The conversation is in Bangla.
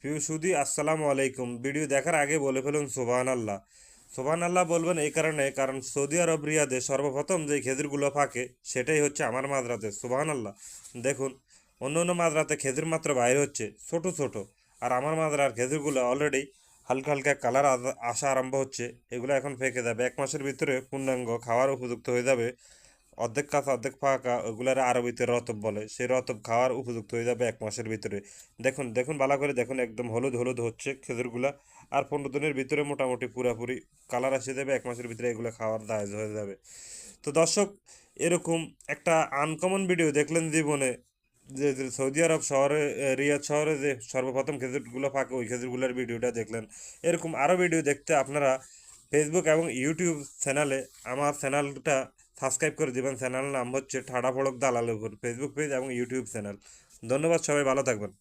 প্রিয় সুধী, আসসালামু আলাইকুম। ভিডিও দেখার আগে বলে ফেলুন সুবহান আল্লাহ। সুবহান আল্লাহ বলবেন এই কারণ সৌদি আরব রিয়াদে সর্বপ্রথম যে খেজুরগুলো পাকে সেটাই হচ্ছে আমার মাদ্রাতে। সুবহান আল্লাহ। দেখুন, অন্য অন্য মাদ্রাতে খেজুর মাত্র বাইরে হচ্ছে ছোট ছোট, আর আমার মাদ্রার খেজুরগুলো অলরেডি হালকা হালকা কালার আসা আরম্ভ হচ্ছে। এগুলো এখন ফেঁকে যাবে, 1 মাসের ভিতরে পূর্ণাঙ্গ খাওয়ার উপযুক্ত হয়ে যাবে। অর্ধেক কাঁচা অর্ধেক পাকা, ওগুলার আরবিতে রতব বলে, সেই রতব খাওয়ার উপযুক্ত হয়ে যাবে 1 মাসের ভিতরে। দেখুন দেখুন ভালো করে দেখুন, একদম হলুদ হলুদ হচ্ছে খেজুরগুলা। আর 15 দিনের ভিতরে মোটামুটি পুরাপুরি কালার এসে যাবে, 1 মাসের ভিতরে এগুলো খাওয়ার দায়জ হয়ে যাবে। তো দর্শক, এরকম একটা আনকমন ভিডিও দেখলেন জীবনে, যে সৌদি আরব শহরে, রিয়াদ শহরে যে সর্বপ্রথম খেজুরগুলো পাকে ওই খেজুরগুলোর ভিডিওটা দেখলেন। এরকম আরও ভিডিও দেখতে আপনারা ফেসবুক এবং ইউটিউব চ্যানেলে আমার চ্যানেলটা সাবস্ক্রাইব করে দেবেন। চ্যানেলের নাম হচ্ছে ঠাডা ফড়ক দালালের উপর, ফেসবুক পেজ এবং ইউটিউব চ্যানেল। ধন্যবাদ, সবাই ভালো থাকবেন।